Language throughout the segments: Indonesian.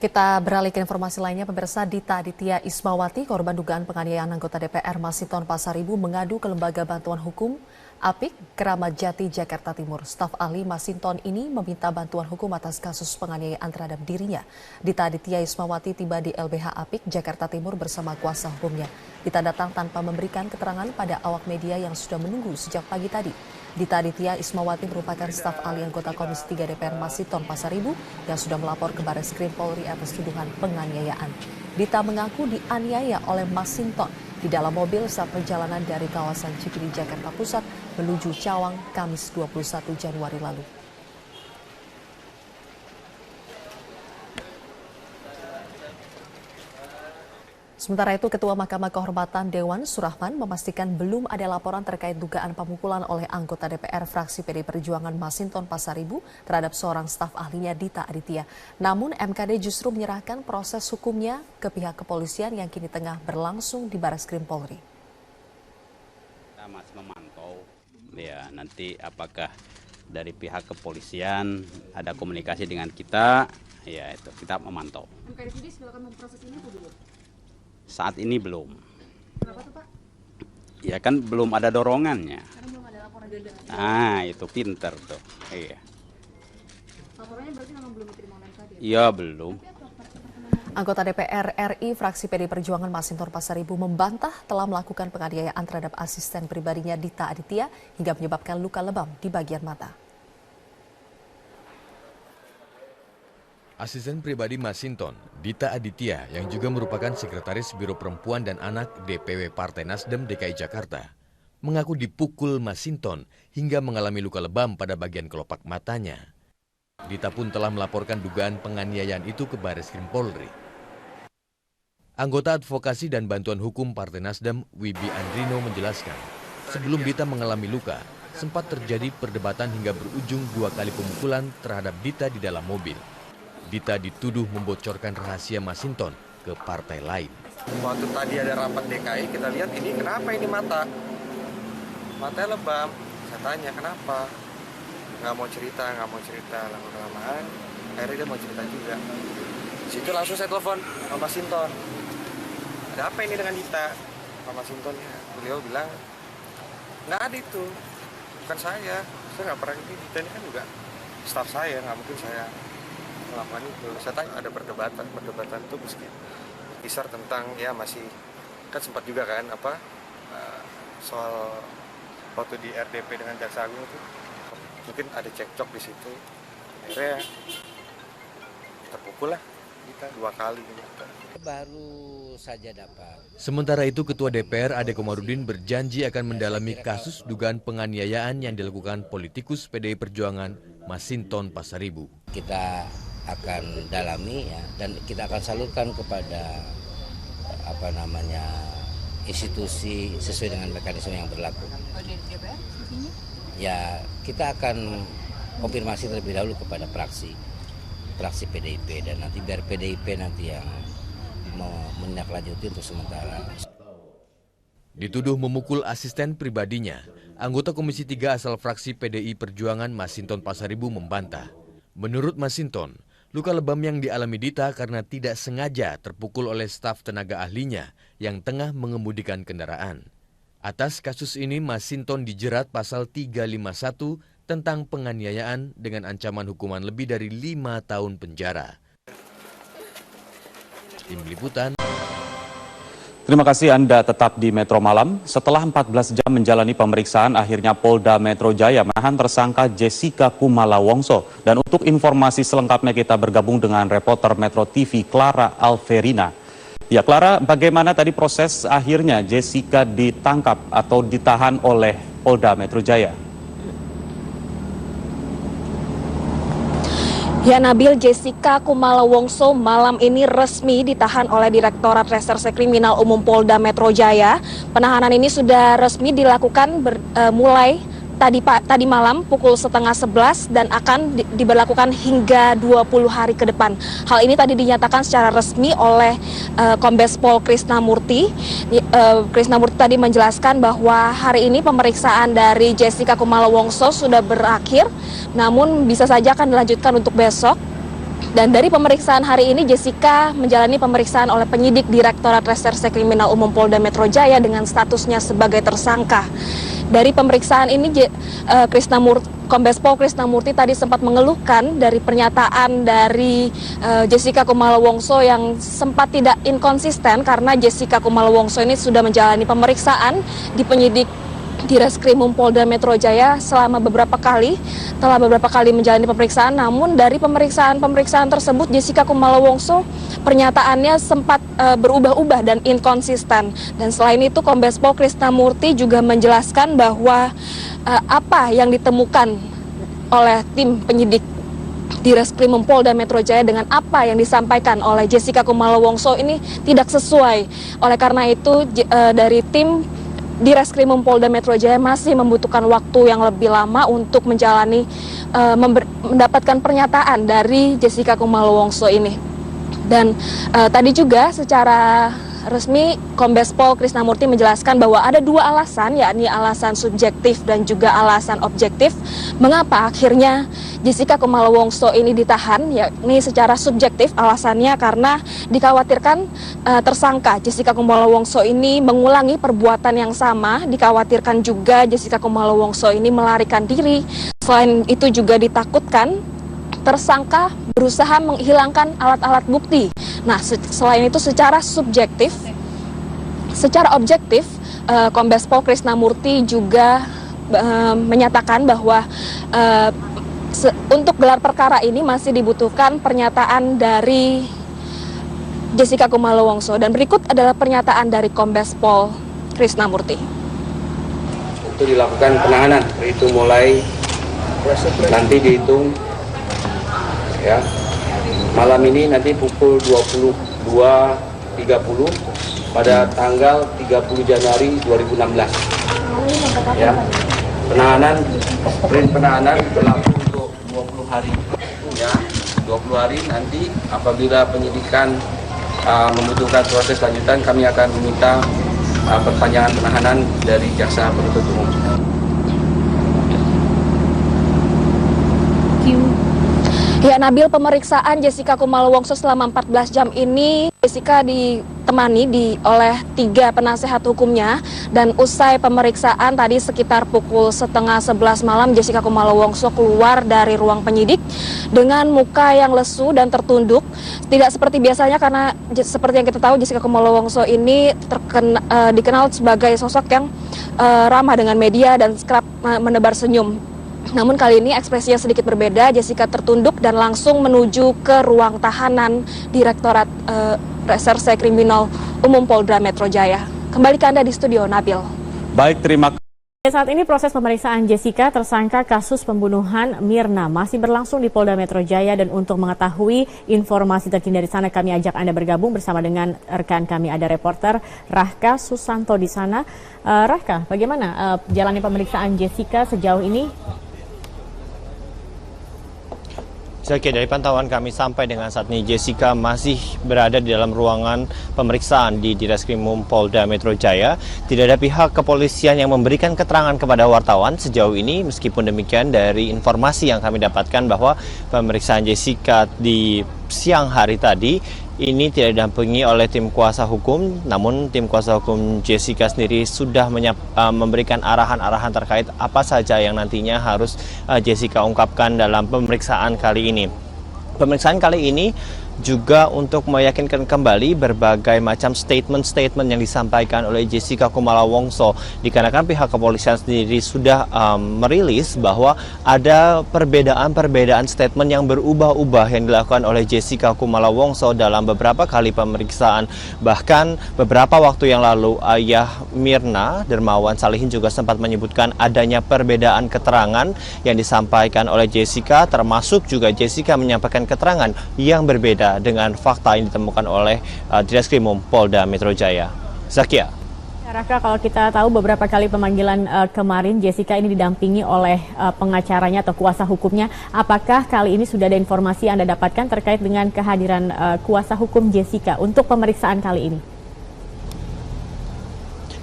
Kita beralih ke informasi lainnya, pemirsa. Dita Aditya Ismawati, korban dugaan penganiayaan anggota DPR Masinton Pasaribu, mengadu ke Lembaga Bantuan Hukum APIK Keramat Jati, Jakarta Timur. Staf ahli Masinton ini meminta bantuan hukum atas kasus penganiayaan terhadap dirinya. Dita Aditya Ismawati tiba di LBH APIK Jakarta Timur bersama kuasa hukumnya. Dita datang tanpa memberikan keterangan pada awak media yang sudah menunggu sejak pagi tadi. Dita Aditya Ismawati merupakan staf ahli anggota Komisi 3 DPR Masinton Pasaribu yang sudah melapor ke Barreskrim Polri atas tuduhan penganiayaan. Dita mengaku dianiaya oleh Masinton di dalam mobil saat perjalanan dari kawasan Cikini, Jakarta Pusat menuju Cawang, Kamis 21 Januari lalu. Sementara itu, Ketua Mahkamah Kehormatan Dewan Surahman memastikan belum ada laporan terkait dugaan pemukulan oleh anggota DPR fraksi PD Perjuangan Masinton Pasaribu terhadap seorang staf ahlinya Dita Aditya. Namun MKD justru menyerahkan proses hukumnya ke pihak kepolisian yang kini tengah berlangsung di Barreskrim Polri. Kita masih memantau ya nanti apakah dari pihak kepolisian ada komunikasi dengan kita, ya itu kita memantau. MKD sendiri sudah akan memproses ini atau belum? Saat ini belum. Kenapa tuh, Pak? Ya kan belum ada dorongannya. Karena belum ada laporan dari Nah, itu pinter tuh. Iya. Laporannya berarti memang belum diterima oleh MKD? Iya, belum. Anggota DPR RI fraksi PD Perjuangan Masinton Pasaribu membantah telah melakukan penganiayaan terhadap asisten pribadinya Dita Aditya hingga menyebabkan luka lebam di bagian mata. Asisten pribadi Masinton, Dita Aditya, yang juga merupakan Sekretaris Biro Perempuan dan Anak DPW Partai Nasdem DKI Jakarta, mengaku dipukul Masinton hingga mengalami luka lebam pada bagian kelopak matanya. Dita pun telah melaporkan dugaan penganiayaan itu ke Barreskrim Polri. Anggota Advokasi dan Bantuan Hukum Partai Nasdem, Wibi Andrino, menjelaskan, sebelum Dita mengalami luka, sempat terjadi perdebatan hingga berujung 2 kali pemukulan terhadap Dita di dalam mobil. Dita dituduh membocorkan rahasia Masinton ke partai lain. Waktu tadi ada rapat DKI, kita lihat ini kenapa ini mata? Matanya lebam. Saya tanya kenapa? Nggak mau cerita. Lama-kelamaan, akhirnya dia mau cerita juga. Situ langsung saya telepon Pak Masinton. Ada apa ini dengan Dita? Pak Masinton, ya. Beliau bilang, nggak ada itu. Bukan saya nggak pernah ini. Dita ini kan juga staf saya, nggak mungkin saya melakukan itu. Saya tanya ada perdebatan itu kisar tentang ya masih kan sempat juga kan soal waktu di RDP dengan Jaksa Agung itu mungkin ada cekcok di situ. Akhirnya terpukul lah kita 2 kali. Baru saja dapat. Sementara itu, Ketua DPR Ade Komarudin berjanji akan mendalami kasus dugaan penganiayaan yang dilakukan politikus PDI Perjuangan Masinton Pasaribu. Kita akan dalami ya, dan kita akan salurkan kepada institusi sesuai dengan mekanisme yang berlaku. Ya, kita akan konfirmasi terlebih dahulu kepada fraksi PDIP dan nanti biar PDIP nanti yang menindaklanjuti untuk sementara. Dituduh memukul asisten pribadinya, anggota Komisi 3 asal fraksi PDI Perjuangan Masinton Pasaribu membantah. Menurut Masinton, luka lebam yang dialami Dita karena tidak sengaja terpukul oleh staf tenaga ahlinya yang tengah mengemudikan kendaraan. Atas kasus ini, Masinton dijerat pasal 351 tentang penganiayaan dengan ancaman hukuman lebih dari 5 tahun penjara. Tim Liputan. Terima kasih Anda tetap di Metro Malam. Setelah 14 jam menjalani pemeriksaan, akhirnya Polda Metro Jaya menahan tersangka Jessica Kumala Wongso. Dan untuk informasi selengkapnya kita bergabung dengan reporter Metro TV Clara Alverina. Ya Clara, bagaimana tadi proses akhirnya Jessica ditangkap atau ditahan oleh Polda Metro Jaya? Ya Nabil, Jessica Kumala Wongso malam ini resmi ditahan oleh Direktorat Reserse Kriminal Umum Polda Metro Jaya. Penahanan ini sudah resmi dilakukan mulai tadi malam pukul 10:30 dan akan diberlakukan hingga 20 hari ke depan. Hal ini tadi dinyatakan secara resmi oleh Kombes Pol Krisnamurti. Krisnamurti tadi menjelaskan bahwa hari ini pemeriksaan dari Jessica Kumala Wongso sudah berakhir, namun bisa saja akan dilanjutkan untuk besok. Dan dari pemeriksaan hari ini, Jessica menjalani pemeriksaan oleh penyidik Direktorat Reserse Kriminal Umum Polda Metro Jaya dengan statusnya sebagai tersangka. Dari pemeriksaan ini, Kombes Pol Krisnamurti tadi sempat mengeluhkan dari pernyataan dari Jessica Kumala Wongso yang sempat tidak inkonsisten karena Jessica Kumala Wongso ini sudah menjalani pemeriksaan di penyidik di Reskrimum Polda Metro Jaya telah beberapa kali menjalani pemeriksaan. Namun dari pemeriksaan tersebut, Jessica Kumala Wongso pernyataannya sempat berubah-ubah dan inkonsisten. Dan selain itu, Kombes Pol Krisnamurti juga menjelaskan bahwa apa yang ditemukan oleh tim penyidik di Reskrimum Polda Metro Jaya dengan apa yang disampaikan oleh Jessica Kumala Wongso ini tidak sesuai. Oleh karena itu, dari tim di Reskrimum Polda Metro Jaya masih membutuhkan waktu yang lebih lama untuk mendapatkan pernyataan dari Jessica Kumala Wongso ini. Dan tadi juga secara resmi Kombes Pol Krisnamurti menjelaskan bahwa ada dua alasan, yakni alasan subjektif dan juga alasan objektif mengapa akhirnya Jessica Kumala Wongso ini ditahan. Yakni secara subjektif alasannya karena dikhawatirkan tersangka Jessica Kumala Wongso ini mengulangi perbuatan yang sama, dikhawatirkan juga Jessica Kumala Wongso ini melarikan diri. Selain itu juga ditakutkan tersangka berusaha menghilangkan alat-alat bukti. Nah, selain itu secara objektif, Kombes Pol Krisnamurti juga menyatakan bahwa untuk gelar perkara ini masih dibutuhkan pernyataan dari Jessica Kumala Wongso. Dan berikut adalah pernyataan dari Kombes Pol Krisnamurti. Untuk dilakukan penahanan, itu mulai nanti dihitung ya. Malam ini nanti pukul 22.30 pada tanggal 30 Januari 2016. Ya. Penahanan berlaku untuk 20 hari. Ya, 20 hari nanti apabila penyidikan membutuhkan proses lanjutan, kami akan meminta perpanjangan penahanan dari jaksa penuntut umum. Ya, Nabil, pemeriksaan Jessica Kumala Wongso selama 14 jam ini, Jessica ditemani oleh 3 penasehat hukumnya. Dan usai pemeriksaan tadi sekitar pukul 10:30 malam, Jessica Kumala Wongso keluar dari ruang penyidik dengan muka yang lesu dan tertunduk. Tidak seperti biasanya karena seperti yang kita tahu, Jessica Kumala Wongso ini dikenal sebagai sosok yang ramah dengan media dan kerap menebar senyum. Namun kali ini ekspresinya sedikit berbeda. Jessica tertunduk dan langsung menuju ke ruang tahanan Direktorat Reserse Kriminal Umum Polda Metro Jaya. Kembali ke Anda di studio, Nabil. Baik, terima kasih. Saat ini proses pemeriksaan Jessica tersangka kasus pembunuhan Mirna masih berlangsung di Polda Metro Jaya, dan untuk mengetahui informasi terkini dari sana kami ajak Anda bergabung bersama dengan rekan kami, ada reporter Rahka Susanto di sana. Rahka, bagaimana jalannya pemeriksaan Jessica sejauh ini? Oke, dari pantauan kami sampai dengan saat ini Jessica masih berada di dalam ruangan pemeriksaan di Direskrimum Polda Metro Jaya. Tidak ada pihak kepolisian yang memberikan keterangan kepada wartawan sejauh ini. Meskipun demikian, dari informasi yang kami dapatkan bahwa pemeriksaan Jessica di siang hari tadi ini tidak didampingi oleh tim kuasa hukum, namun tim kuasa hukum Jessica sendiri sudah memberikan arahan-arahan terkait apa saja yang nantinya harus Jessica ungkapkan dalam pemeriksaan kali ini. Pemeriksaan kali ini juga untuk meyakinkan kembali berbagai macam statement-statement yang disampaikan oleh Jessica Kumala Wongso, dikarenakan pihak kepolisian sendiri sudah merilis bahwa ada perbedaan statement yang berubah-ubah yang dilakukan oleh Jessica Kumala Wongso dalam beberapa kali pemeriksaan. Bahkan beberapa waktu yang lalu ayah Mirna, Dermawan Salihin, juga sempat menyebutkan adanya perbedaan keterangan yang disampaikan oleh Jessica, termasuk juga Jessica menyampaikan keterangan yang berbeda dengan fakta yang ditemukan oleh Direskrimum Polda Metro Jaya. Zakia. Raka, kalau kita tahu beberapa kali pemanggilan kemarin Jessica ini didampingi oleh pengacaranya atau kuasa hukumnya. Apakah kali ini sudah ada informasi yang Anda dapatkan terkait dengan kehadiran kuasa hukum Jessica untuk pemeriksaan kali ini?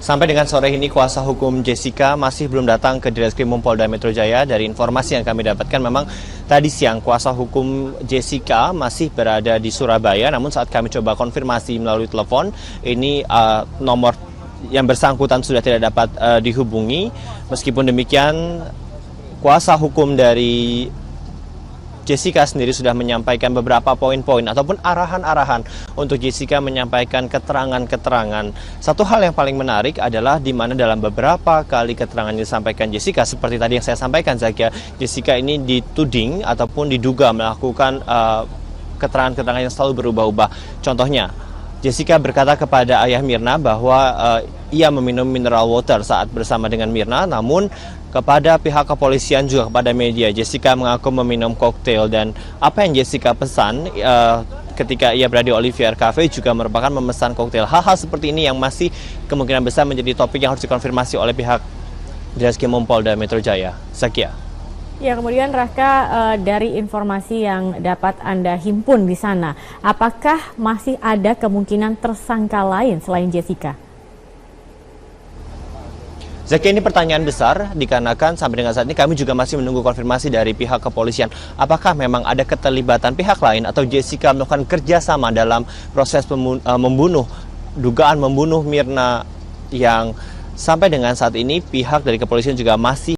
Sampai dengan sore ini kuasa hukum Jessica masih belum datang ke Direskrimum Polda Metro Jaya. Dari informasi yang kami dapatkan memang tadi siang kuasa hukum Jessica masih berada di Surabaya. Namun saat kami coba konfirmasi melalui telepon, ini nomor yang bersangkutan sudah tidak dapat dihubungi. Meskipun demikian, kuasa hukum dari Jessica sendiri sudah menyampaikan beberapa poin-poin ataupun arahan-arahan untuk Jessica menyampaikan keterangan-keterangan. Satu hal yang paling menarik adalah di mana dalam beberapa kali keterangan yang disampaikan Jessica, seperti tadi yang saya sampaikan, Zakia, Jessica ini dituding ataupun diduga melakukan keterangan-keterangan yang selalu berubah-ubah. Contohnya, Jessica berkata kepada ayah Mirna bahwa ia meminum mineral water saat bersama dengan Mirna, namun kepada pihak kepolisian juga kepada media, Jessica mengaku meminum koktail, dan apa yang Jessica pesan ketika ia berada di Olivier Cafe juga merupakan memesan koktail. Hal-hal seperti ini yang masih kemungkinan besar menjadi topik yang harus dikonfirmasi oleh pihak Direskrimum Polda Metro Jaya. Zakia. Ya, kemudian Raka, dari informasi yang dapat Anda himpun di sana, apakah masih ada kemungkinan tersangka lain selain Jessica? Zaki, ini pertanyaan besar dikarenakan sampai dengan saat ini kami juga masih menunggu konfirmasi dari pihak kepolisian. Apakah memang ada keterlibatan pihak lain atau Jessica melakukan kerjasama dalam proses dugaan membunuh Mirna, yang sampai dengan saat ini pihak dari kepolisian juga masih